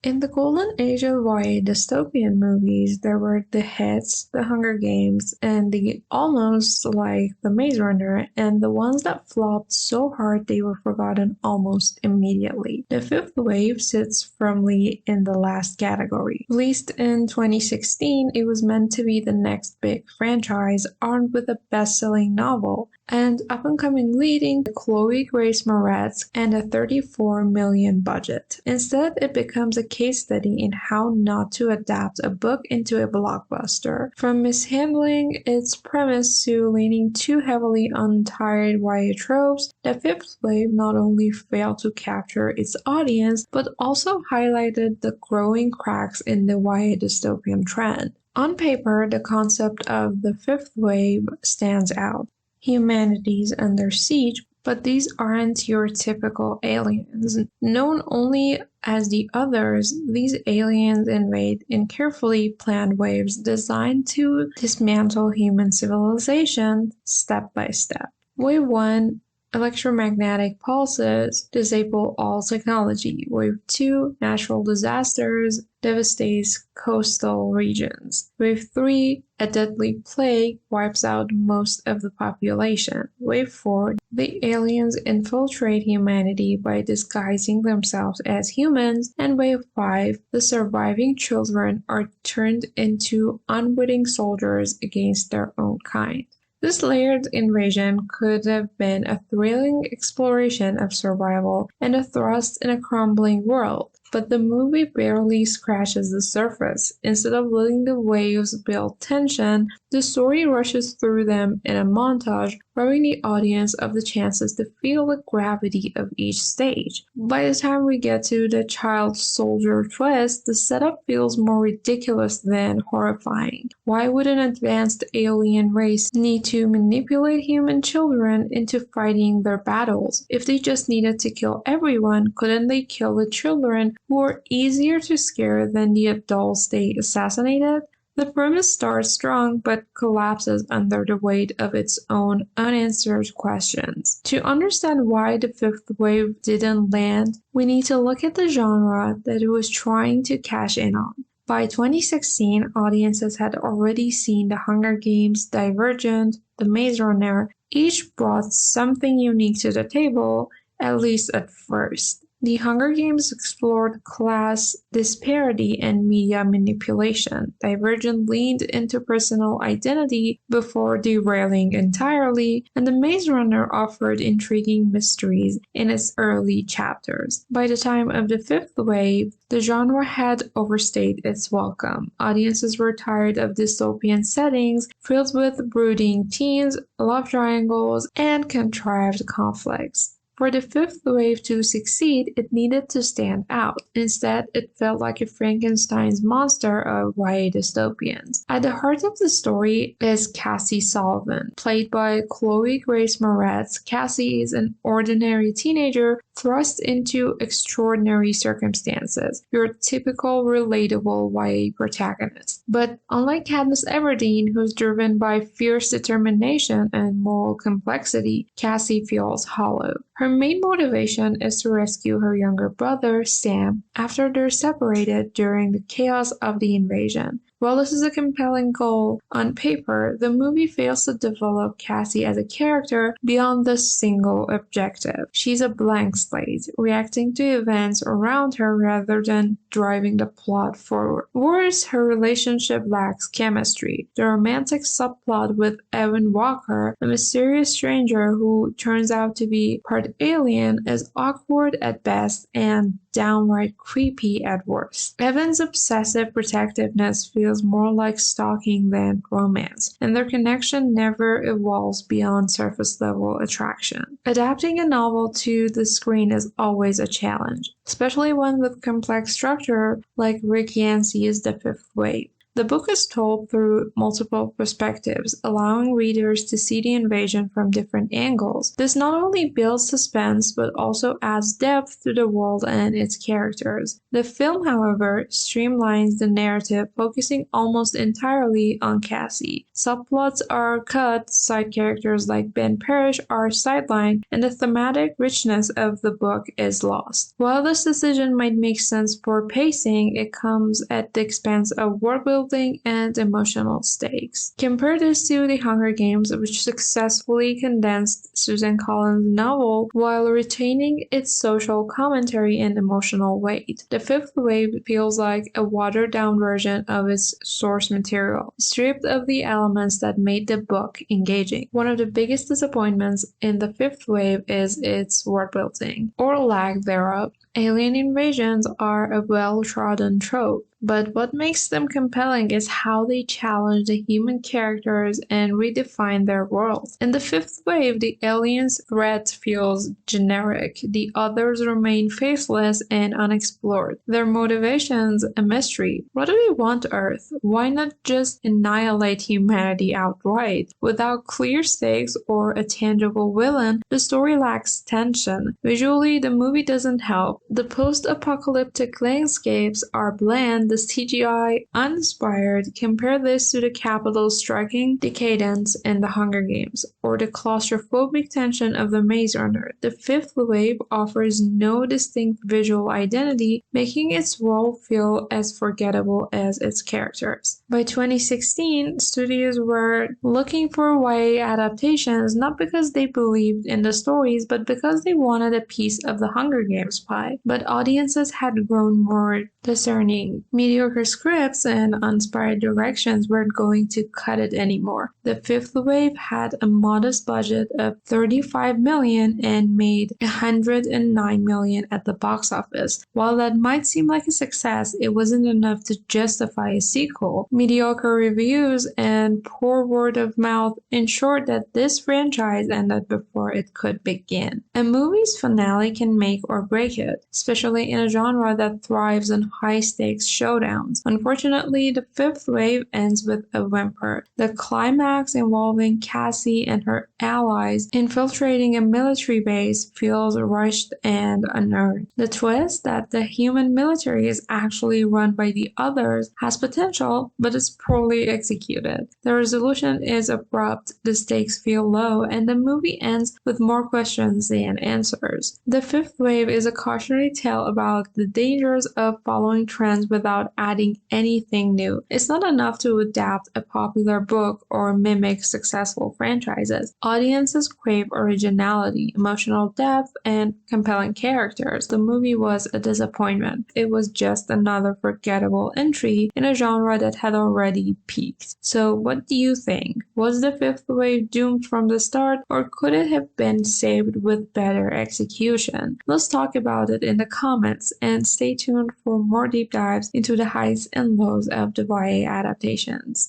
In the golden age of YA dystopian movies, there were the hits, The Hunger Games, and the almost like The Maze Runner, and the ones that flopped so hard they were forgotten almost immediately. The fifth wave sits firmly in the last category. Released in 2016, it was meant to be the next big franchise, armed with a best-selling novel and up-and-coming leading ChloeGraceMoretz and a $34 million budget. Instead, it becomes a case study in how not to adapt a book into a blockbuster. From mishandling its premise to leaning too heavily on tired YA tropes, the fifth wave not only failed to capture its audience, but also highlighted the growing cracks in the YA dystopian trend. On paper, the concept of the fifth wave stands out. Humanity's under siege, but these aren't your typical aliens. Known only as the others, these aliens invade in carefully planned waves designed to dismantle human civilization step by step. Wave 1, electromagnetic pulses disable all technology. Wave 2, natural disasters devastates coastal regions. Wave 3, a deadly plague wipes out most of the population. Wave 4, the aliens infiltrate humanity by disguising themselves as humans. And Wave 5, the surviving children are turned into unwitting soldiers against their own kind. This layered invasion could have been a thrilling exploration of survival and a thrust in a crumbling world, but the movie barely scratches the surface. Instead of letting the waves build tension, the story rushes through them in a montage, robbing the audience of the chances to feel the gravity of each stage. By the time we get to the child soldier twist, the setup feels more ridiculous than horrifying. Why would an advanced alien race need to manipulate human children into fighting their battles? If they just needed to kill everyone, couldn't they kill the children who are easier to scare than the adults they assassinated? The premise starts strong but collapses under the weight of its own unanswered questions. To understand why the fifth wave didn't land, we need to look at the genre that it was trying to cash in on. By 2016, audiences had already seen The Hunger Games, Divergent, The Maze Runner. Each brought something unique to the table, at least at first. The Hunger Games explored class disparity and media manipulation. Divergent leaned into personal identity before derailing entirely, and The Maze Runner offered intriguing mysteries in its early chapters. By the time of the fifth wave, the genre had overstayed its welcome. Audiences were tired of dystopian settings filled with brooding teens, love triangles, and contrived conflicts. For the fifth wave to succeed, it needed to stand out. Instead, it felt like a Frankenstein's monster of YA dystopians. At the heart of the story is Cassie Sullivan. Played by ChloeGraceMoretz, Cassie is an ordinary teenager thrust into extraordinary circumstances, your typical relatable YA protagonist. But unlike Katniss Everdeen, who's driven by fierce determination and moral complexity, Cassie feels hollow. Her main motivation is to rescue her younger brother, Sam, after they're separated during the chaos of the invasion. While this is a compelling goal, on paper, the movie fails to develop Cassie as a character beyond the single objective. She's a blank slate, reacting to events around her rather than driving the plot forward. Worse, her relationship lacks chemistry. The romantic subplot with Evan Walker, a mysterious stranger who turns out to be part alien, is awkward at best and downright creepy at worst. Evan's obsessive protectiveness feels more like stalking than romance, and their connection never evolves beyond surface-level attraction. Adapting a novel to the screen is always a challenge, especially one with complex structure like Rick Yancey's The Fifth Wave. The book is told through multiple perspectives, allowing readers to see the invasion from different angles. This not only builds suspense, but also adds depth to the world and its characters. The film, however, streamlines the narrative, focusing almost entirely on Cassie. Subplots are cut, side characters like Ben Parrish are sidelined, and the thematic richness of the book is lost. While this decision might make sense for pacing, it comes at the expense of world building and emotional stakes. Compare this to The Hunger Games, which successfully condensed Susan Collins' novel while retaining its social commentary and emotional weight. The Fifth Wave feels like a watered-down version of its source material, stripped of the elements that made the book engaging. One of the biggest disappointments in The Fifth Wave is its world building, or lack thereof. Alien invasions are a well-trodden trope, but what makes them compelling is how they challenge the human characters and redefine their world. In The Fifth Wave, the aliens' threat feels generic. The others remain faceless and unexplored. Their motivations a mystery. What do they want Earth? Why not just annihilate humanity outright? Without clear stakes or a tangible villain, the story lacks tension. Visually, the movie doesn't help. The post-apocalyptic landscapes are bland, the CGI uninspired. Compare this to the Capitol's striking decadence in The Hunger Games, or the claustrophobic tension of The Maze Runner. The Fifth Wave offers no distinct visual identity, making its world feel as forgettable as its characters. By 2016, studios were looking for YA adaptations not because they believed in the stories, but because they wanted a piece of the Hunger Games pie. But audiences had grown more discerning. Mediocre scripts and uninspired directions weren't going to cut it anymore. The Fifth Wave had a modest budget of $35 million and made $109 million at the box office. While that might seem like a success, it wasn't enough to justify a sequel. Mediocre reviews and poor word of mouth ensured that this franchise ended before it could begin. A movie's finale can make or break it, especially in a genre that thrives on high-stakes showdowns. Unfortunately, The Fifth Wave ends with a whimper. The climax involving Cassie and her allies infiltrating a military base feels rushed and unearned. The twist that the human military is actually run by the others has potential, but is poorly executed. The resolution is abrupt, the stakes feel low, and the movie ends with more questions than answers. The Fifth Wave is a cautionary tale about the dangers of following trends without adding anything new. It's not enough to adapt a popular book or mimic successful franchises. Audiences crave originality, emotional depth, and compelling characters. The movie was a disappointment. It was just another forgettable entry in a genre that had already peaked. So what do you think? Was The Fifth Wave doomed from the start, or could it have been saved with better execution? Let's talk about it in the comments, and stay tuned for more deep dives into the heights and lows of the YA adaptations.